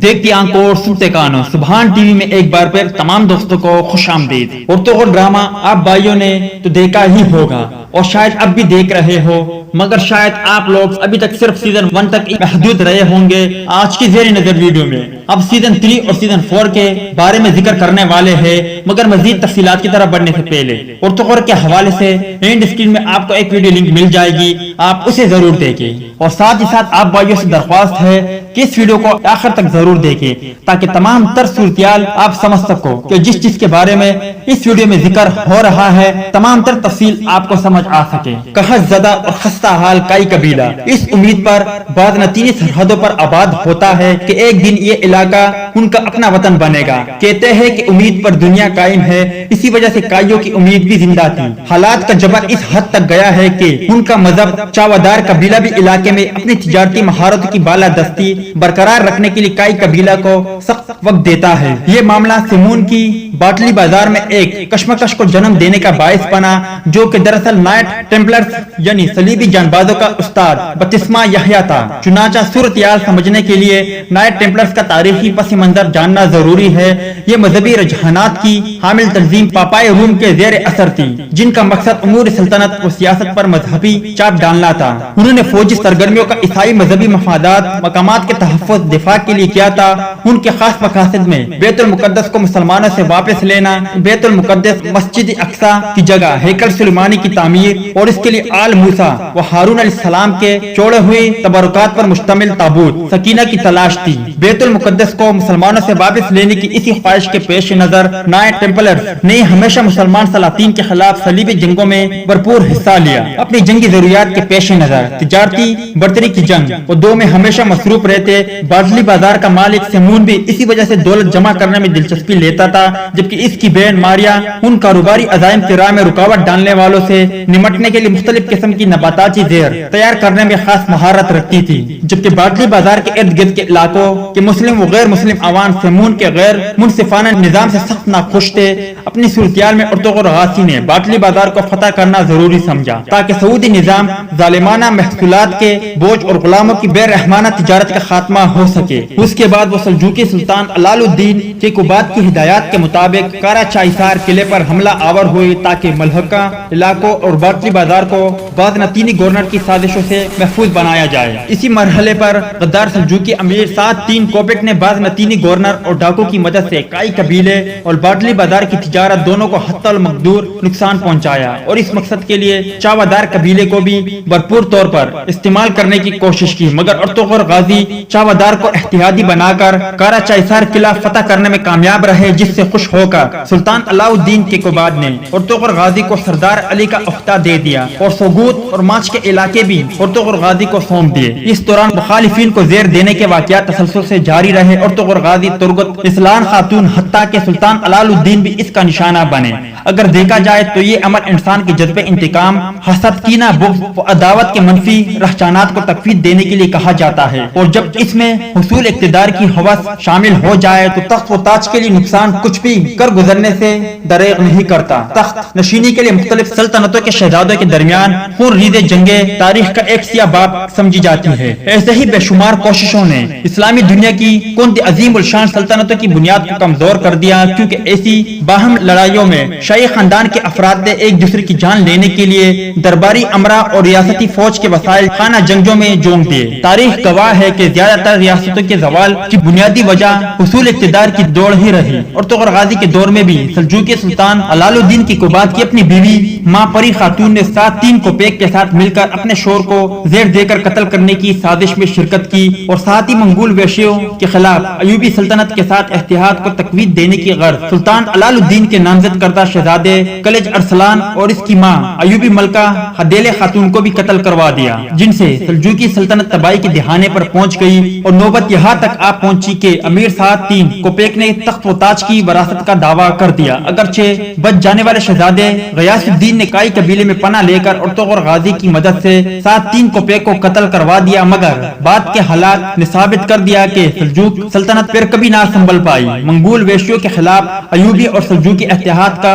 دیکھتی آنکھوں اور سنتے کانوں، سبحان ٹی وی میں ایک بار پھر تمام دوستوں کو خوش آمدید۔ ارطغرل ڈرامہ آپ بھائیوں نے تو دیکھا ہی ہوگا اور شاید اب بھی دیکھ رہے ہو، مگر شاید آپ لوگ ابھی تک صرف سیزن 1 تک محدود رہے ہوں گے۔ آج کی زیر نظر ویڈیو میں اب سیزن 3 اور سیزن 4 کے بارے میں ذکر کرنے والے ہیں، مگر مزید تفصیلات کی طرف بڑھنے سے پہلے ارطغرل کے حوالے سے اینڈ اسکرین میں آپ کو ایک ویڈیو لنک مل جائے گی، آپ اسے ضرور دیکھیں اور ساتھ ہی ساتھ آپ بھائیوں سے درخواست ہے کہ اس ویڈیو کو آخر تک ضرور دیکھیں تاکہ تمام تر صورتحال آپ سمجھ سکو کہ جس چیز کے بارے میں اس ویڈیو میں ذکر ہو رہا ہے تمام تر تفصیل آپ کو سمجھ آ سکے۔ قحط زدہ اور خستہ حال کائی قبیلہ اس امید پر بازنطینی سرحدوں پر آباد ہوتا ہے کہ ایک دن یہ علاقہ ان کا اپنا وطن بنے گا۔ کہتے ہیں کہ امید پر دنیا قائم ہے، اسی وجہ سے کائیوں کی امید بھی زندہ تھی۔ حالات کا جبر اس حد تک گیا ہے کہ ان کا مذہب چاودار قبیلہ بھی علاقے میں اپنی تجارتی مہارتوں کی بالادستی برقرار رکھنے کے لیے کائی قبیلہ کو سخت وقت دیتا ہے۔ یہ معاملہ سیمون کی باٹلی بازار میں ایک کشمکش کو جنم دینے کا باعث بنا، جو کہ دراصل نائٹ ٹیمپلرز یعنی صلیبی جانبازوں کا استاد بپتسمہ یحییٰ تھا۔ چنانچہ صورتحال سمجھنے کے لیے نائٹ ٹیمپلرز کا تاریخی پس منظر جاننا ضروری ہے۔ یہ مذہبی رجحانات کی حامل تنظیم پاپائے روم کے زیر اثر تھی، جن کا مقصد امور سلطنت و سیاست پر مذہبی چاپ ڈالنا تھا۔ انہوں نے فوجی سرگرمیوں کا عیسائی مذہبی مفادات مقامات کے تحفظ دفاع کے لیے کیا تھا۔ ان کے خاص مقاصد میں بیت المقدس کو مسلمانوں سے واپس لینا، بیت المقدس مسجد اقصیٰ کی جگہ ہیکل سلیمانی کی تعمیر اور اس کے لیے آل موسیٰ و ہارون علیہ السلام کے چھوڑے ہوئے تبرکات پر مشتمل تابوت سکینہ کی تلاش تھی۔ بیت المقدس کو مسلمانوں سے واپس لینے کی اسی خواہش کے پیش نظر نائٹ ٹیمپلرز نے ہمیشہ مسلمان سلاطین کے خلاف صلیبی جنگوں میں بھرپور حصہ لیا۔ اپنی جنگی ضروریات کے پیش نظر تجارتی برتری کی جنگ اور دو میں ہمیشہ مصروف رہتے۔ باٹلی بازار کا مالک سیمون بھی اسی وجہ سے دولت جمع کرنے میں دلچسپی لیتا تھا، جبکہ اس کی بہن ماریا ان کاروباری عزائم کی راہ میں رکاوٹ ڈالنے والوں سے نمٹنے کے لیے مختلف قسم کی نباتاتی زہر تیار کرنے میں خاص مہارت رکھتی تھی۔ جبکہ باٹلی بازار کے ارد گرد کے علاقوں کے مسلم و غیر مسلم عوام سیمون کے غیر منصفانہ نظام سے سخت ناخوش تھے۔ اپنی صورتحال میں ارطغرل غازی نے باٹلی بازار کو فتح کرنا ضروری سمجھا تاکہ سعودی نظام ظالمانہ محصولات کے بوجھ اور غلاموں کی بے رحمانہ تجارت کا خاتمہ ہو سکے۔ اس کے بعد وہ سلجوقی سلطان علال الدین کے قباد کی ہدایات کے مطابق کارا چائسار قلعے پر حملہ آور ہوئے تاکہ ملحقہ علاقوں اور باٹلی بازار کو بازنطینی گورنر کی سازشوں سے محفوظ بنایا جائے۔ اسی مرحلے پر غدار سلجوقی امیر سعد تین کوپک نے بازنطینی گورنر اور ڈاکو کی مدد سے کائی قبیلے اور باٹلی بازار کی تجارت دونوں کو حتی المقدور نقصان پہنچایا اور اس مقصد کے لیے چاودار قبیلے کو بھی بھرپور طور پر استعمال کرنے کی کوشش کی، مگر ارطغرل غازی چاودار کو احتیاطی بنا کر کارا چائسار قلعہ فتح کرنے میں کامیاب رہے، جس سے خوش ہو کر سلطان علاء الدین کے قباد نے ارطغرل غازی کو سردار علی کا عہدہ دے دیا اور سوگوت اور ماچ کے علاقے بھی ارطغرل غازی کو سونپ دیے۔ اس دوران مخالفین کو زیر دینے کے واقعات تسلسل سے جاری رہے۔ ارطغرل غازی ترگت اسلام خاتون حتیٰ کہ سلطان علاء الدین بھی اس کا نشانہ بنے۔ اگر دیکھا جائے تو یہ عمل انسان کے جذبے انتقام، حسد، کینہ، بغض و عداوت کے منفی رجحانات کو تقویت دینے کے لیے کہا جاتا ہے، اور جب اس میں حصول اقتدار کی ہوس شامل ہو جائے تو تخت و تاج کے لیے نقصان کچھ بھی کر گزرنے سے دریغ نہیں کرتا۔ تخت نشینی کے لیے مختلف سلطنتوں کے شہزادوں کے درمیان خون ریزے جنگیں تاریخ کا ایک سیاہ باب سمجھی جاتی ہے۔ ایسے ہی بے شمار کوششوں نے اسلامی دنیا کی کند عظیم الشان سلطنتوں کی بنیاد کو کمزور کر دیا، کیونکہ ایسی باہم لڑائیوں میں شاہی خاندان کے افراد نے ایک دوسرے کی جان لینے کے لیے درباری امرا اور ریاستی فوج کے وسائل خانہ جنگجوں میں جھونک دیے۔ تاریخ گواہ ہے کہ زیادہ تر ریاستوں کے زوال کی بنیادی وجہ حصول اقتدار کی دوڑ ہی رہی۔ ارطغرل غازی کے دور میں بھی سلجوقی سلطان علال الدین کی قباد کی اپنی بیوی ماں پری خاتون نے ساتھ تین کوپیک کے ساتھ مل کر اپنے شوہر کو زیر دے کر قتل کرنے کی سازش میں شرکت کی اور ساتھ ہی منگول ویشیوں کے خلاف ایوبی سلطنت کے ساتھ اتحاد کو تقویت دینے کی غرض سلطان علال الدین کے نامزد کردہ شہزادے کلج ارسلان اور اس کی ماں ایوبی ملکہ حدیلے خاتون کو بھی قتل کروا دیا، جن سے سلجوقی سلطنت تباہی کے دہانے پر پہنچ گئی اور نوبت یہاں تک آ پہنچی کہ امیر سعد تین کوپیک نے تخت و تاج کی وراثت کا دعویٰ کر دیا۔ اگرچہ بچ جانے والے شہزادے غیاث الدین نے کائی قبیلے میں پناہ لے کر ارطغرل غازی کی مدد سے سعد تین کوپیک کو قتل کروا دیا، مگر بعد کے حالات نے ثابت کر دیا کہ سلجوق سلطنت پھر کبھی نہ سنبھل پائی۔ منگول ویشیوں کے خلاف ایوبی اور سلجوقی اتحاد کا